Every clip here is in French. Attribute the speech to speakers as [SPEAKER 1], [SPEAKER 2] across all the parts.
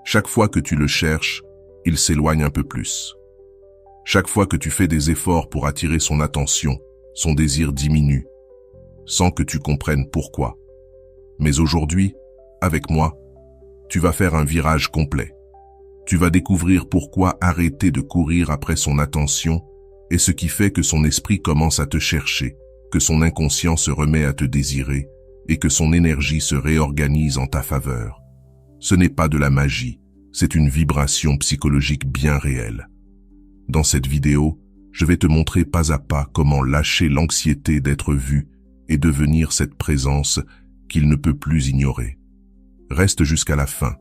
[SPEAKER 1] Chaque fois que tu le cherches, il s'éloigne un peu plus. Chaque fois que tu fais des efforts pour attirer son attention, son désir diminue, sans que tu comprennes pourquoi. Mais aujourd'hui, avec moi, tu vas faire un virage complet. Tu vas découvrir pourquoi arrêter de courir après son attention et ce qui fait que son esprit commence à te chercher, que son inconscient se remet à te désirer et que son énergie se réorganise en ta faveur. Ce n'est pas de la magie, c'est une vibration psychologique bien réelle. Dans cette vidéo, je vais te montrer pas à pas comment lâcher l'anxiété d'être vu et devenir cette présence qu'il ne peut plus ignorer. Reste jusqu'à la fin,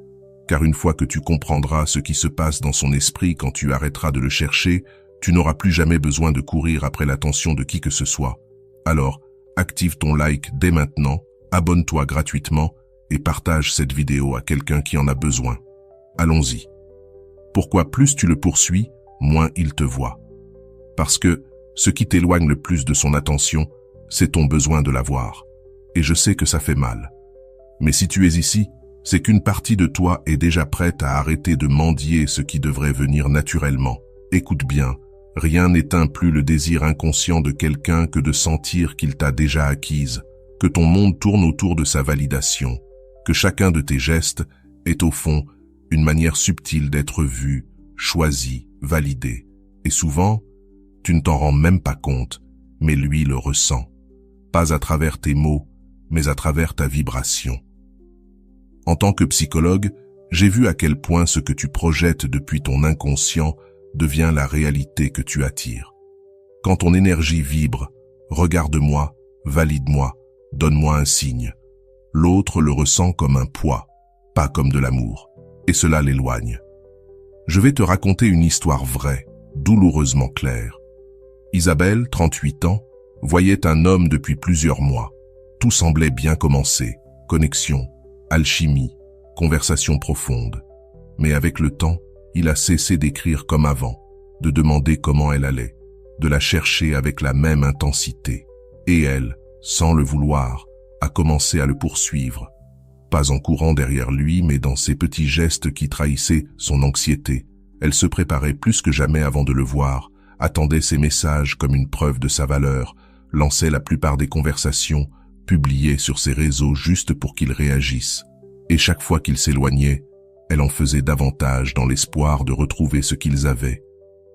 [SPEAKER 1] car une fois que tu comprendras ce qui se passe dans son esprit quand tu arrêteras de le chercher, tu n'auras plus jamais besoin de courir après l'attention de qui que ce soit. Alors, active ton like dès maintenant, abonne-toi gratuitement et partage cette vidéo à quelqu'un qui en a besoin. Allons-y. Pourquoi plus tu le poursuis, moins il te voit? Parce que ce qui t'éloigne le plus de son attention, c'est ton besoin de la voir. Et je sais que ça fait mal. Mais si tu es ici, c'est qu'une partie de toi est déjà prête à arrêter de mendier ce qui devrait venir naturellement. Écoute bien, rien n'éteint plus le désir inconscient de quelqu'un que de sentir qu'il t'a déjà acquise, que ton monde tourne autour de sa validation, que chacun de tes gestes est au fond une manière subtile d'être vu, choisi, validé. Et souvent, tu ne t'en rends même pas compte, mais lui le ressent. Pas à travers tes mots, mais à travers ta vibration. En tant que psychologue, j'ai vu à quel point ce que tu projettes depuis ton inconscient devient la réalité que tu attires. Quand ton énergie vibre, regarde-moi, valide-moi, donne-moi un signe. L'autre le ressent comme un poids, pas comme de l'amour, et cela l'éloigne. Je vais te raconter une histoire vraie, douloureusement claire. Isabelle, 38 ans, voyait un homme depuis plusieurs mois. Tout semblait bien commencer, connexion, alchimie, conversation profonde. Mais avec le temps, il a cessé d'écrire comme avant, de demander comment elle allait, de la chercher avec la même intensité. Et elle, sans le vouloir, a commencé à le poursuivre. Pas en courant derrière lui, mais dans ses petits gestes qui trahissaient son anxiété. Elle se préparait plus que jamais avant de le voir, attendait ses messages comme une preuve de sa valeur, lançait la plupart des conversations, publiait sur ses réseaux juste pour qu'il réagisse. Et chaque fois qu'il s'éloignait, elle en faisait davantage dans l'espoir de retrouver ce qu'ils avaient.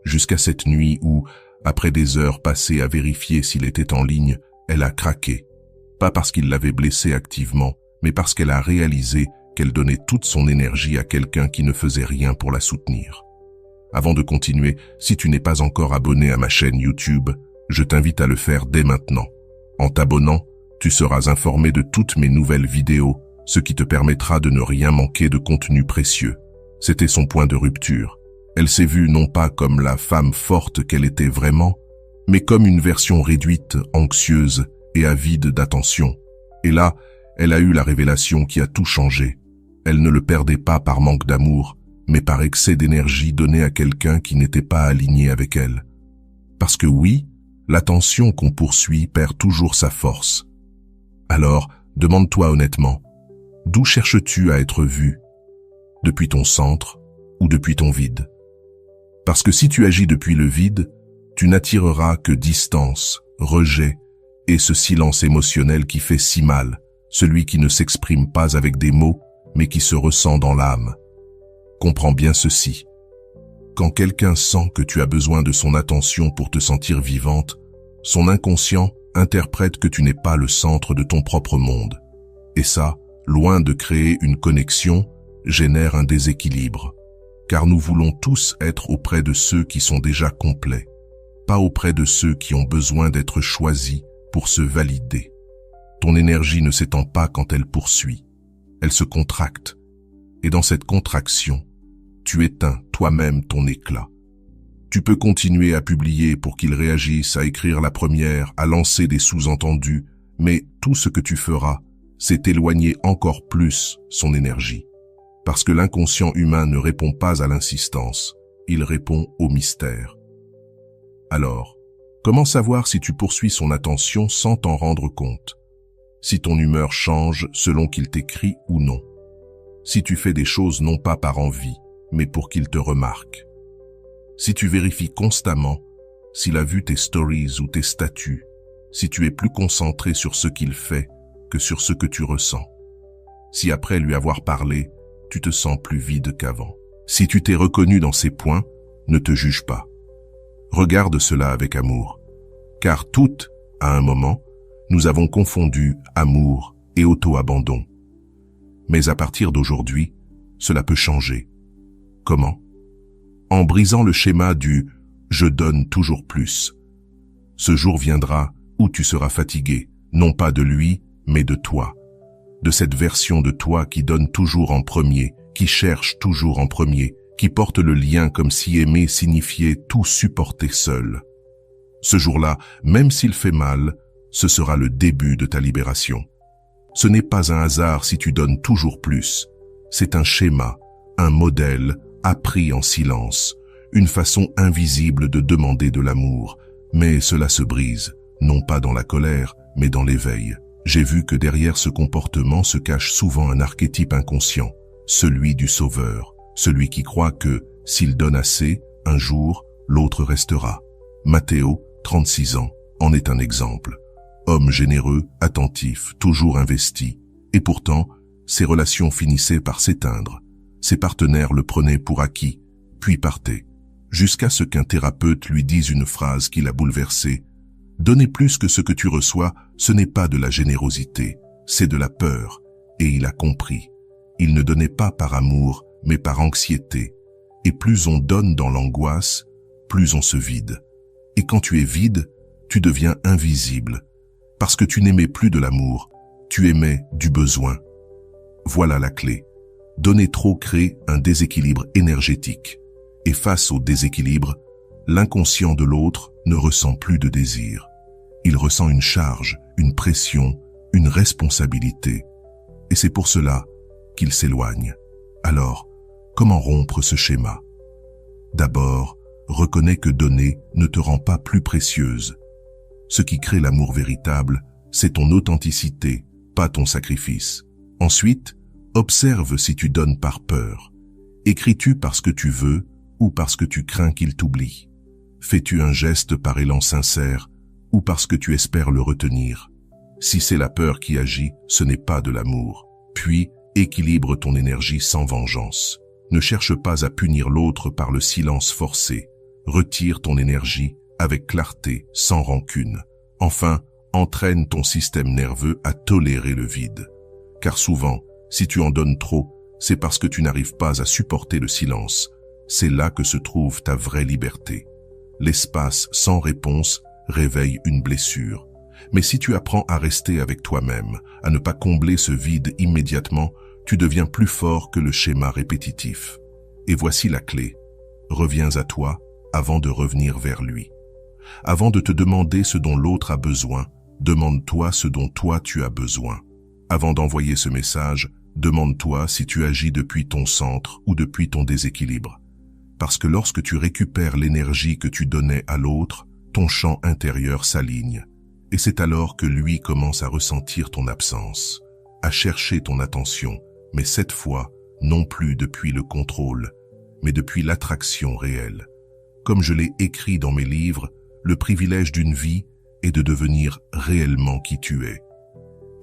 [SPEAKER 1] Jusqu'à cette nuit où, après des heures passées à vérifier s'il était en ligne, elle a craqué. Pas parce qu'il l'avait blessée activement, mais parce qu'elle a réalisé qu'elle donnait toute son énergie à quelqu'un qui ne faisait rien pour la soutenir. Avant de continuer, si tu n'es pas encore abonné à ma chaîne YouTube, je t'invite à le faire dès maintenant. En t'abonnant, tu seras informé de toutes mes nouvelles vidéos, ce qui te permettra de ne rien manquer de contenu précieux. C'était son point de rupture. Elle s'est vue non pas comme la femme forte qu'elle était vraiment, mais comme une version réduite, anxieuse et avide d'attention. Et là, elle a eu la révélation qui a tout changé. Elle ne le perdait pas par manque d'amour, mais par excès d'énergie donnée à quelqu'un qui n'était pas aligné avec elle. Parce que oui, l'attention qu'on poursuit perd toujours sa force. Alors, demande-toi honnêtement, d'où cherches-tu à être vu? Depuis ton centre ou depuis ton vide? Parce que si tu agis depuis le vide, tu n'attireras que distance, rejet et ce silence émotionnel qui fait si mal, celui qui ne s'exprime pas avec des mots, mais qui se ressent dans l'âme. Comprends bien ceci. Quand quelqu'un sent que tu as besoin de son attention pour te sentir vivante, son inconscient interprète que tu n'es pas le centre de ton propre monde. Et ça, loin de créer une connexion, génère un déséquilibre. Car nous voulons tous être auprès de ceux qui sont déjà complets, pas auprès de ceux qui ont besoin d'être choisis pour se valider. Ton énergie ne s'étend pas quand elle poursuit, elle se contracte. Et dans cette contraction, tu éteins toi-même ton éclat. Tu peux continuer à publier pour qu'il réagisse, à écrire la première, à lancer des sous-entendus, mais tout ce que tu feras, c'est éloigner encore plus son énergie. Parce que l'inconscient humain ne répond pas à l'insistance, il répond au mystère. Alors, comment savoir si tu poursuis son attention sans t'en rendre compte? Si ton humeur change selon qu'il t'écrit ou non? Si tu fais des choses non pas par envie, mais pour qu'il te remarque. Si tu vérifies constamment s'il a vu tes stories ou tes statuts, si tu es plus concentré sur ce qu'il fait que sur ce que tu ressens. Si après lui avoir parlé, tu te sens plus vide qu'avant. Si tu t'es reconnu dans ces points, ne te juge pas. Regarde cela avec amour. Car toutes, à un moment, nous avons confondu amour et auto-abandon. Mais à partir d'aujourd'hui, cela peut changer. Comment? En brisant le schéma du « je donne toujours plus ». Ce jour viendra où tu seras fatigué, non pas de lui, mais de toi. De cette version de toi qui donne toujours en premier, qui cherche toujours en premier, qui porte le lien comme si aimer signifiait tout supporter seul. Ce jour-là, même s'il fait mal, ce sera le début de ta libération. Ce n'est pas un hasard si tu donnes toujours plus. C'est un schéma, un modèle, appris en silence, une façon invisible de demander de l'amour. Mais cela se brise, non pas dans la colère, mais dans l'éveil. J'ai vu que derrière ce comportement se cache souvent un archétype inconscient, celui du sauveur, celui qui croit que, s'il donne assez, un jour, l'autre restera. Matteo, 36 ans, en est un exemple. Homme généreux, attentif, toujours investi. Et pourtant, ses relations finissaient par s'éteindre. Ses partenaires le prenaient pour acquis, puis partaient. Jusqu'à ce qu'un thérapeute lui dise une phrase qui l'a bouleversé. Donner plus que ce que tu reçois, ce n'est pas de la générosité, c'est de la peur. Et il a compris. Il ne donnait pas par amour, mais par anxiété. Et plus on donne dans l'angoisse, plus on se vide. Et quand tu es vide, tu deviens invisible. Parce que tu n'aimais plus de l'amour, tu aimais du besoin. Voilà la clé. Donner trop crée un déséquilibre énergétique. Et face au déséquilibre, l'inconscient de l'autre ne ressent plus de désir. Il ressent une charge, une pression, une responsabilité. Et c'est pour cela qu'il s'éloigne. Alors, comment rompre ce schéma? D'abord, reconnais que donner ne te rend pas plus précieuse. Ce qui crée l'amour véritable, c'est ton authenticité, pas ton sacrifice. Ensuite, observe si tu donnes par peur. Écris-tu parce que tu veux ou parce que tu crains qu'il t'oublie? Fais-tu un geste par élan sincère ou parce que tu espères le retenir? Si c'est la peur qui agit, ce n'est pas de l'amour. Puis, équilibre ton énergie sans vengeance. Ne cherche pas à punir l'autre par le silence forcé. Retire ton énergie avec clarté, sans rancune. Enfin, entraîne ton système nerveux à tolérer le vide. Car souvent, si tu en donnes trop, c'est parce que tu n'arrives pas à supporter le silence. C'est là que se trouve ta vraie liberté. L'espace sans réponse réveille une blessure. Mais si tu apprends à rester avec toi-même, à ne pas combler ce vide immédiatement, tu deviens plus fort que le schéma répétitif. Et voici la clé. Reviens à toi avant de revenir vers lui. Avant de te demander ce dont l'autre a besoin, demande-toi ce dont toi tu as besoin. Avant d'envoyer ce message, demande-toi si tu agis depuis ton centre ou depuis ton déséquilibre. Parce que lorsque tu récupères l'énergie que tu donnais à l'autre, ton champ intérieur s'aligne. Et c'est alors que lui commence à ressentir ton absence, à chercher ton attention, mais cette fois, non plus depuis le contrôle, mais depuis l'attraction réelle. Comme je l'ai écrit dans mes livres, le privilège d'une vie est de devenir réellement qui tu es.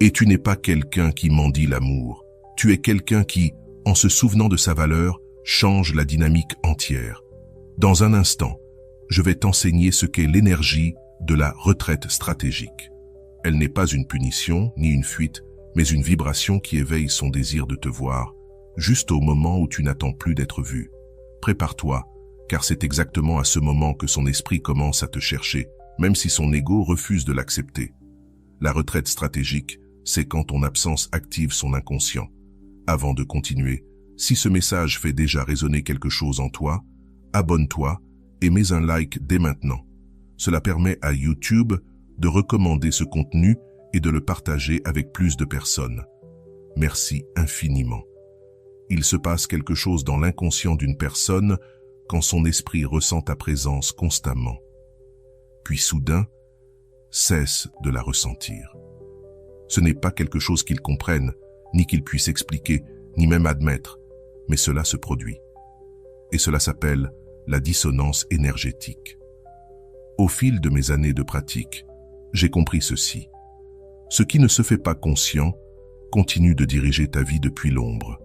[SPEAKER 1] Et tu n'es pas quelqu'un qui mendie l'amour, tu es quelqu'un qui, en se souvenant de sa valeur, change la dynamique entière. Dans un instant, je vais t'enseigner ce qu'est l'énergie de la retraite stratégique. Elle n'est pas une punition ni une fuite, mais une vibration qui éveille son désir de te voir, juste au moment où tu n'attends plus d'être vu. Prépare-toi, car c'est exactement à ce moment que son esprit commence à te chercher, même si son ego refuse de l'accepter. La retraite stratégique, c'est quand ton absence active son inconscient. Avant de continuer, si ce message fait déjà résonner quelque chose en toi, abonne-toi et mets un like dès maintenant. Cela permet à YouTube de recommander ce contenu et de le partager avec plus de personnes. Merci infiniment. Il se passe quelque chose dans l'inconscient d'une personne quand son esprit ressent ta présence constamment. Puis soudain, cesse de la ressentir. Ce n'est pas quelque chose qu'il comprenne, ni qu'il puisse expliquer, ni même admettre, mais cela se produit. Et cela s'appelle la dissonance énergétique. Au fil de mes années de pratique, j'ai compris ceci. Ce qui ne se fait pas conscient continue de diriger ta vie depuis l'ombre.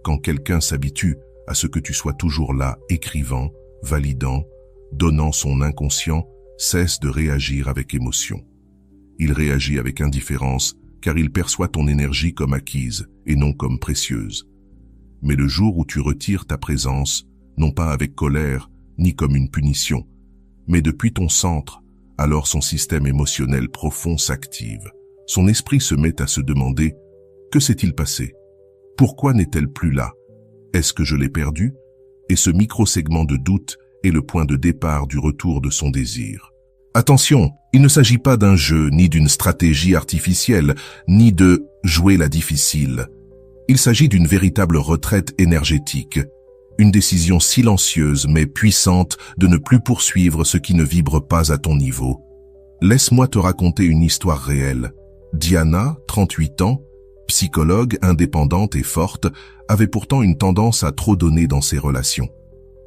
[SPEAKER 1] Quand quelqu'un s'habitue à ce que tu sois toujours là, écrivant, validant, donnant son inconscient, cesse de réagir avec émotion. Il réagit avec indifférence car il perçoit ton énergie comme acquise et non comme précieuse. Mais le jour où tu retires ta présence, non pas avec colère ni comme une punition, mais depuis ton centre, alors son système émotionnel profond s'active. Son esprit se met à se demander « Que s'est-il passé? Pourquoi n'est-elle plus là? Est-ce que je l'ai perdue ?» Et ce micro-segment de doute est le point de départ du retour de son désir. Attention, il ne s'agit pas d'un jeu, ni d'une stratégie artificielle, ni de « jouer la difficile ». Il s'agit d'une véritable retraite énergétique, une décision silencieuse mais puissante de ne plus poursuivre ce qui ne vibre pas à ton niveau. Laisse-moi te raconter une histoire réelle. Diana, 38 ans, psychologue indépendante et forte, avait pourtant une tendance à trop donner dans ses relations.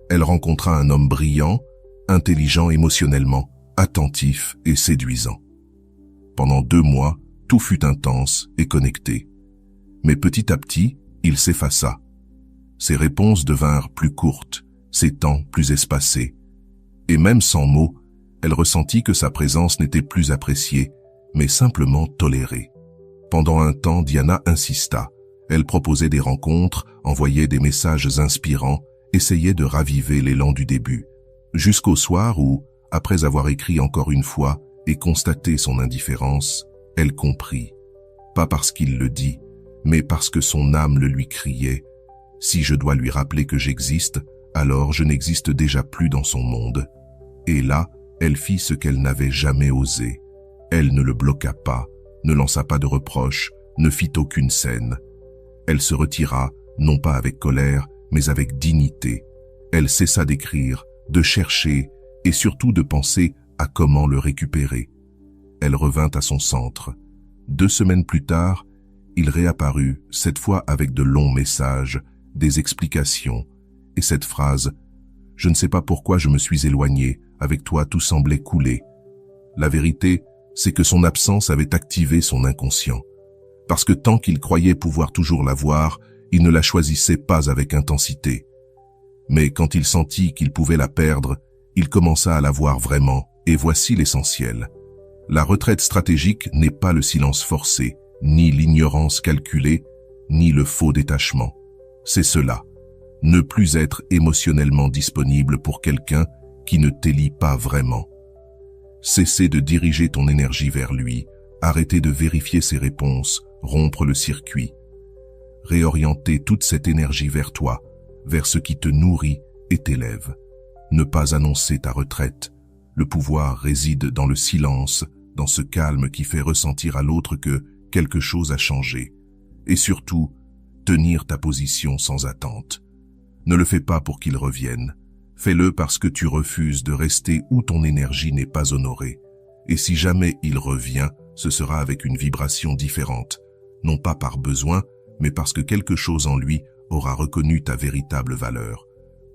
[SPEAKER 1] Elle rencontra un homme brillant, intelligent émotionnellement, attentif et séduisant. Pendant 2 mois, tout fut intense et connecté. Mais petit à petit, il s'effaça. Ses réponses devinrent plus courtes, ses temps plus espacés. Et même sans mots, elle ressentit que sa présence n'était plus appréciée, mais simplement tolérée. Pendant un temps, Diana insista. Elle proposait des rencontres, envoyait des messages inspirants, essayait de raviver l'élan du début. Jusqu'au soir où, après avoir écrit encore une fois et constaté son indifférence, elle comprit. Pas parce qu'il le dit, mais parce que son âme le lui criait. Si je dois lui rappeler que j'existe, alors je n'existe déjà plus dans son monde. Et là, elle fit ce qu'elle n'avait jamais osé. Elle ne le bloqua pas, ne lança pas de reproches, ne fit aucune scène. Elle se retira, non pas avec colère, mais avec dignité. Elle cessa d'écrire, de chercher et surtout de penser à comment le récupérer. Elle revint à son centre. 2 semaines plus tard, il réapparut, cette fois avec de longs messages, des explications, et cette phrase « Je ne sais pas pourquoi je me suis éloigné, avec toi tout semblait couler ». La vérité, c'est que son absence avait activé son inconscient. Parce que tant qu'il croyait pouvoir toujours la voir, il ne la choisissait pas avec intensité. Mais quand il sentit qu'il pouvait la perdre, il commença à la voir vraiment, et voici l'essentiel. La retraite stratégique n'est pas le silence forcé, ni l'ignorance calculée, ni le faux détachement. C'est cela, ne plus être émotionnellement disponible pour quelqu'un qui ne t'élit pas vraiment. Cesser de diriger ton énergie vers lui, arrêter de vérifier ses réponses, rompre le circuit. Réorienter toute cette énergie vers toi, vers ce qui te nourrit et t'élève. Ne pas annoncer ta retraite. Le pouvoir réside dans le silence, dans ce calme qui fait ressentir à l'autre que quelque chose a changé. Et surtout, tenir ta position sans attente. Ne le fais pas pour qu'il revienne. Fais-le parce que tu refuses de rester où ton énergie n'est pas honorée. Et si jamais il revient, ce sera avec une vibration différente. Non pas par besoin, mais parce que quelque chose en lui aura reconnu ta véritable valeur.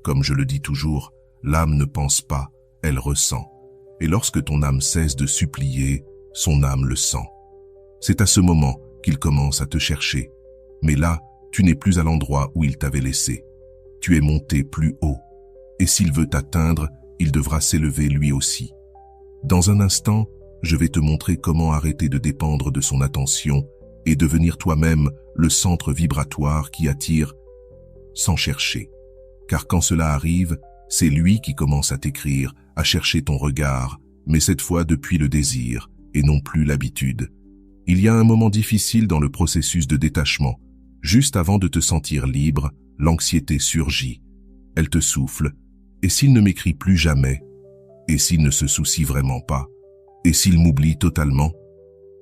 [SPEAKER 1] Comme je le dis toujours, l'âme ne pense pas, elle ressent. Et lorsque ton âme cesse de supplier, son âme le sent. C'est à ce moment qu'il commence à te chercher. Mais là, tu n'es plus à l'endroit où il t'avait laissé. Tu es monté plus haut. Et s'il veut t'atteindre, il devra s'élever lui aussi. Dans un instant, je vais te montrer comment arrêter de dépendre de son attention et devenir toi-même le centre vibratoire qui attire sans chercher. Car quand cela arrive, c'est lui qui commence à t'écrire, à chercher ton regard, mais cette fois depuis le désir et non plus l'habitude. Il y a un moment difficile dans le processus de détachement. Juste avant de te sentir libre, l'anxiété surgit. Elle te souffle. Et s'il ne m'écrit plus jamais? Et s'il ne se soucie vraiment pas? Et s'il m'oublie totalement?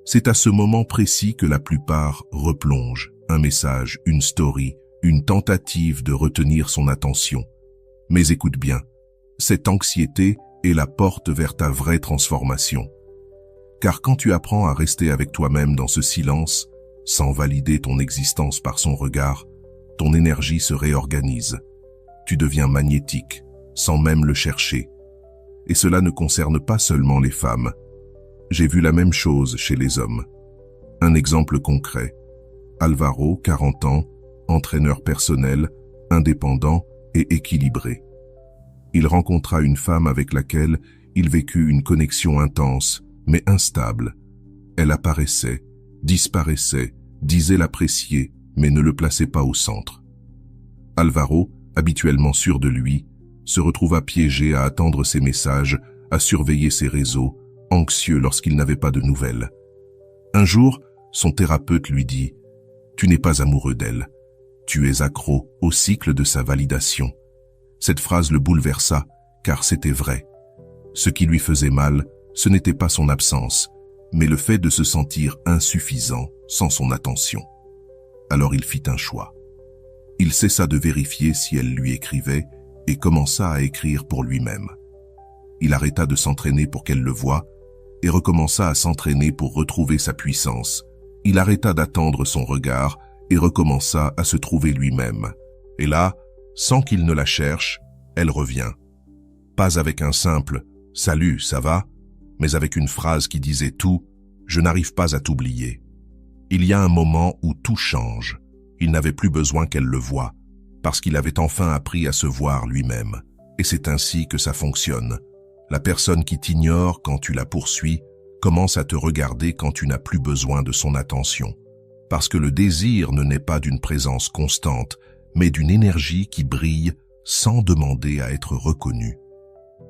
[SPEAKER 1] C'est à ce moment précis que la plupart replongent. Un message, une story, une tentative de retenir son attention. Mais écoute bien, cette anxiété est la porte vers ta vraie transformation. Car quand tu apprends à rester avec toi-même dans ce silence, sans valider ton existence par son regard, ton énergie se réorganise. Tu deviens magnétique, sans même le chercher. Et cela ne concerne pas seulement les femmes. J'ai vu la même chose chez les hommes. Un exemple concret. Alvaro, 40 ans, entraîneur personnel, indépendant et équilibré. Il rencontra une femme avec laquelle il vécut une connexion intense, mais instable. Elle apparaissait, disparaissait, disait l'apprécier, mais ne le plaçait pas au centre. Alvaro, habituellement sûr de lui, se retrouva piégé à attendre ses messages, à surveiller ses réseaux, anxieux lorsqu'il n'avait pas de nouvelles. Un jour, son thérapeute lui dit « Tu n'es pas amoureux d'elle. Tu es accro au cycle de sa validation. » Cette phrase le bouleversa, car c'était vrai. Ce qui lui faisait mal, ce n'était pas son absence, mais le fait de se sentir insuffisant sans son attention. Alors il fit un choix. Il cessa de vérifier si elle lui écrivait et commença à écrire pour lui-même. Il arrêta de s'entraîner pour qu'elle le voie et recommença à s'entraîner pour retrouver sa puissance. Il arrêta d'attendre son regard et recommença à se trouver lui-même. Et là, sans qu'il ne la cherche, elle revient. Pas avec un simple « Salut, ça va ?», mais avec une phrase qui disait tout « Je n'arrive pas à t'oublier ». Il y a un moment où tout change. Il n'avait plus besoin qu'elle le voie, parce qu'il avait enfin appris à se voir lui-même. Et c'est ainsi que ça fonctionne. La personne qui t'ignore quand tu la poursuis commence à te regarder quand tu n'as plus besoin de son attention. Parce que le désir ne naît pas d'une présence constante, mais d'une énergie qui brille sans demander à être reconnue.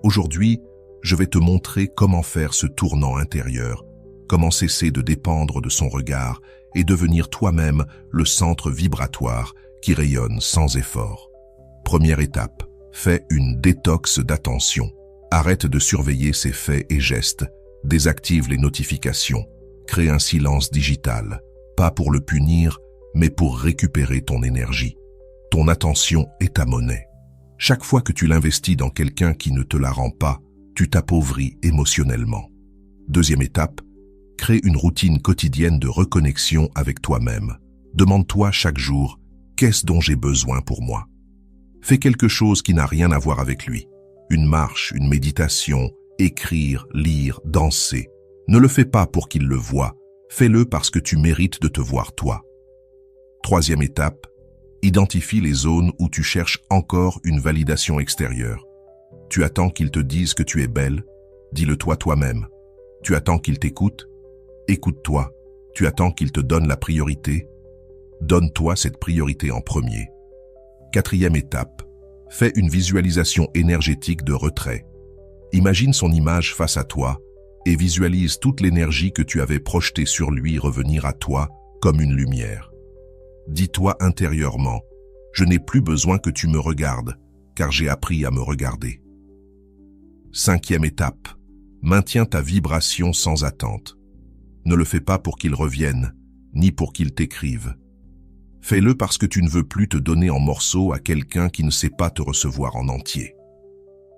[SPEAKER 1] Aujourd'hui, je vais te montrer comment faire ce tournant intérieur, comment cesser de dépendre de son regard et devenir toi-même le centre vibratoire qui rayonne sans effort. Première étape, fais une détox d'attention. Arrête de surveiller ses faits et gestes, désactive les notifications, crée un silence digital, pas pour le punir, mais pour récupérer ton énergie. Ton attention est ta monnaie. Chaque fois que tu l'investis dans quelqu'un qui ne te la rend pas, tu t'appauvris émotionnellement. Deuxième étape, crée une routine quotidienne de reconnexion avec toi-même. Demande-toi chaque jour, qu'est-ce dont j'ai besoin pour moi? Fais quelque chose qui n'a rien à voir avec lui. Une marche, une méditation, écrire, lire, danser. Ne le fais pas pour qu'il le voie, fais-le parce que tu mérites de te voir toi. Troisième étape, identifie les zones où tu cherches encore une validation extérieure. Tu attends qu'ils te disent que tu es belle, dis-le-toi toi-même. Tu attends qu'ils t'écoutent, écoute-toi. Tu attends qu'ils te donnent la priorité, donne-toi cette priorité en premier. Quatrième étape, fais une visualisation énergétique de retrait. Imagine son image face à toi et visualise toute l'énergie que tu avais projetée sur lui revenir à toi comme une lumière. Dis-toi intérieurement, je n'ai plus besoin que tu me regardes, car j'ai appris à me regarder. Cinquième étape, maintiens ta vibration sans attente. Ne le fais pas pour qu'il revienne, ni pour qu'il t'écrive. Fais-le parce que tu ne veux plus te donner en morceaux à quelqu'un qui ne sait pas te recevoir en entier.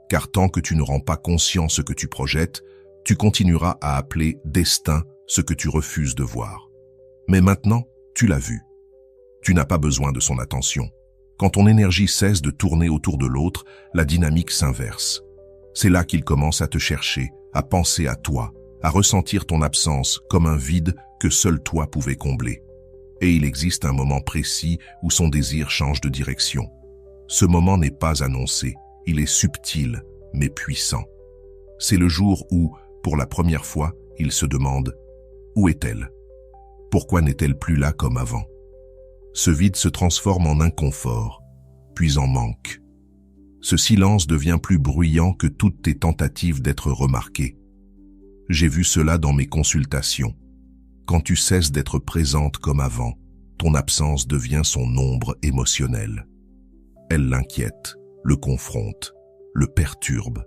[SPEAKER 1] Car tant que tu ne rends pas conscient ce que tu projettes, tu continueras à appeler destin ce que tu refuses de voir. Mais maintenant, tu l'as vu. Tu n'as pas besoin de son attention. Quand ton énergie cesse de tourner autour de l'autre, la dynamique s'inverse. C'est là qu'il commence à te chercher, à penser à toi, à ressentir ton absence comme un vide que seul toi pouvais combler. Et il existe un moment précis où son désir change de direction. Ce moment n'est pas annoncé, il est subtil, mais puissant. C'est le jour où, pour la première fois, il se demande « Où est-elle ? Pourquoi n'est-elle plus là comme avant ?» Ce vide se transforme en inconfort, puis en manque. Ce silence devient plus bruyant que toutes tes tentatives d'être remarqué. J'ai vu cela dans mes consultations. Quand tu cesses d'être présente comme avant, ton absence devient son ombre émotionnelle. Elle l'inquiète, le confronte, le perturbe.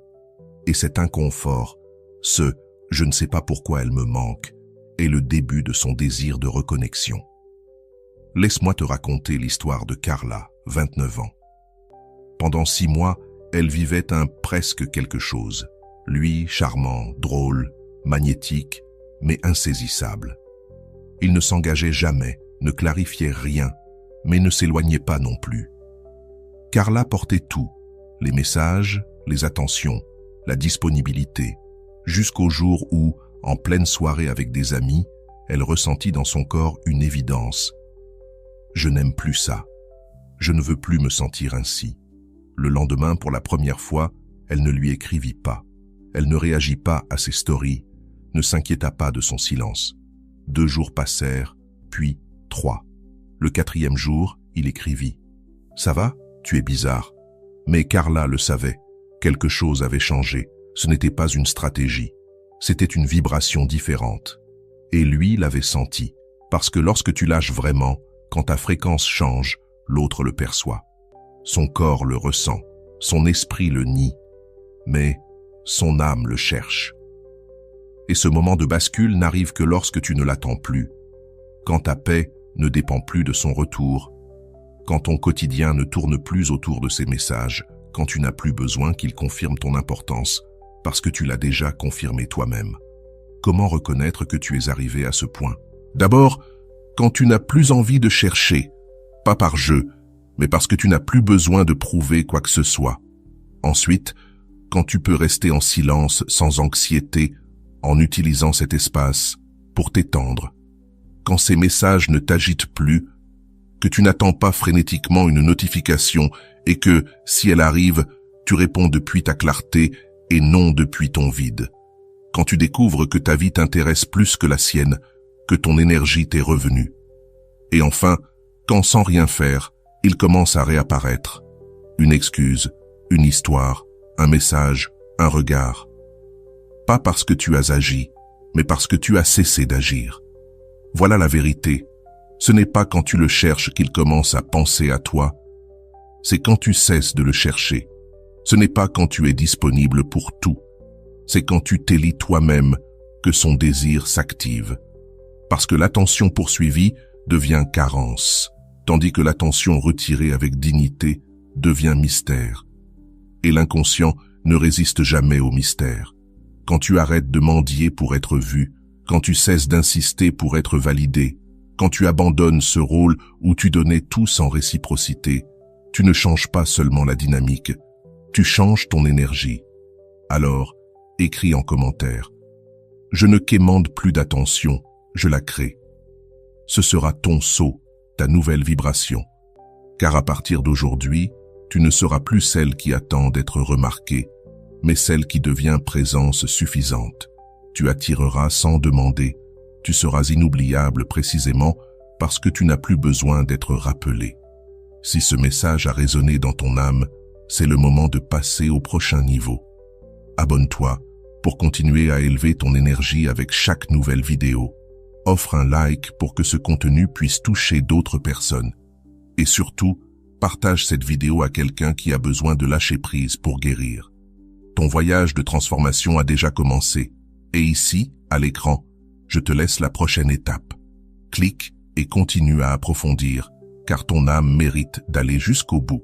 [SPEAKER 1] Et cet inconfort, ce « je ne sais pas pourquoi elle me manque », est le début de son désir de reconnexion. Laisse-moi te raconter l'histoire de Carla, 29 ans. Pendant 6 mois, elle vivait un presque quelque chose. Lui, charmant, drôle, magnétique, mais insaisissable. Il ne s'engageait jamais, ne clarifiait rien, mais ne s'éloignez pas non plus. Carla portait tout, les messages, les attentions, la disponibilité, jusqu'au jour où, en pleine soirée avec des amis, elle ressentit dans son corps une évidence. Je n'aime plus ça. Je ne veux plus me sentir ainsi. Le lendemain, pour la première fois, elle ne lui écrivit pas. Elle ne réagit pas à ses stories, ne s'inquiéta pas de son silence. 2 jours passèrent, puis 3. Le 4e jour, il écrivit. « Ça va? Tu es bizarre. » Mais Carla le savait. Quelque chose avait changé. Ce n'était pas une stratégie. C'était une vibration différente. Et lui l'avait senti. Parce que lorsque tu lâches vraiment, quand ta fréquence change, l'autre le perçoit. Son corps le ressent. Son esprit le nie. Mais son âme le cherche. Et ce moment de bascule n'arrive que lorsque tu ne l'attends plus. Quand ta paix ne dépend plus de son retour. Quand ton quotidien ne tourne plus autour de ses messages. Quand tu n'as plus besoin qu'il confirme ton importance, parce que tu l'as déjà confirmé toi-même. Comment reconnaître que tu es arrivé à ce point? D'abord, quand tu n'as plus envie de chercher, pas par jeu, mais parce que tu n'as plus besoin de prouver quoi que ce soit. Ensuite, quand tu peux rester en silence, sans anxiété, en utilisant cet espace pour t'étendre. Quand ces messages ne t'agitent plus, que tu n'attends pas frénétiquement une notification et que, si elle arrive, tu réponds depuis ta clarté et non depuis ton vide. Quand tu découvres que ta vie t'intéresse plus que la sienne, que ton énergie t'est revenue. Et enfin, quand sans rien faire, il commence à réapparaître. Une excuse, une histoire, un message, un regard. Pas parce que tu as agi, mais parce que tu as cessé d'agir. Voilà la vérité. Ce n'est pas quand tu le cherches qu'il commence à penser à toi. C'est quand tu cesses de le chercher. Ce n'est pas quand tu es disponible pour tout. C'est quand tu t'élis toi-même que son désir s'active. Parce que l'attention poursuivie devient carence, tandis que l'attention retirée avec dignité devient mystère. Et l'inconscient ne résiste jamais au mystère. Quand tu arrêtes de mendier pour être vu, quand tu cesses d'insister pour être validé, quand tu abandonnes ce rôle où tu donnais tout sans réciprocité, tu ne changes pas seulement la dynamique, tu changes ton énergie. Alors, écris en commentaire. Je ne quémande plus d'attention, je la crée. Ce sera ton saut, ta nouvelle vibration. Car à partir d'aujourd'hui, tu ne seras plus celle qui attend d'être remarquée, mais celle qui devient présence suffisante. Tu attireras sans demander. Tu seras inoubliable précisément parce que tu n'as plus besoin d'être rappelé. Si ce message a résonné dans ton âme, c'est le moment de passer au prochain niveau. Abonne-toi pour continuer à élever ton énergie avec chaque nouvelle vidéo. Offre un like pour que ce contenu puisse toucher d'autres personnes. Et surtout, partage cette vidéo à quelqu'un qui a besoin de lâcher prise pour guérir. Ton voyage de transformation a déjà commencé. Et ici, à l'écran, je te laisse la prochaine étape. Clique et continue à approfondir, car ton âme mérite d'aller jusqu'au bout.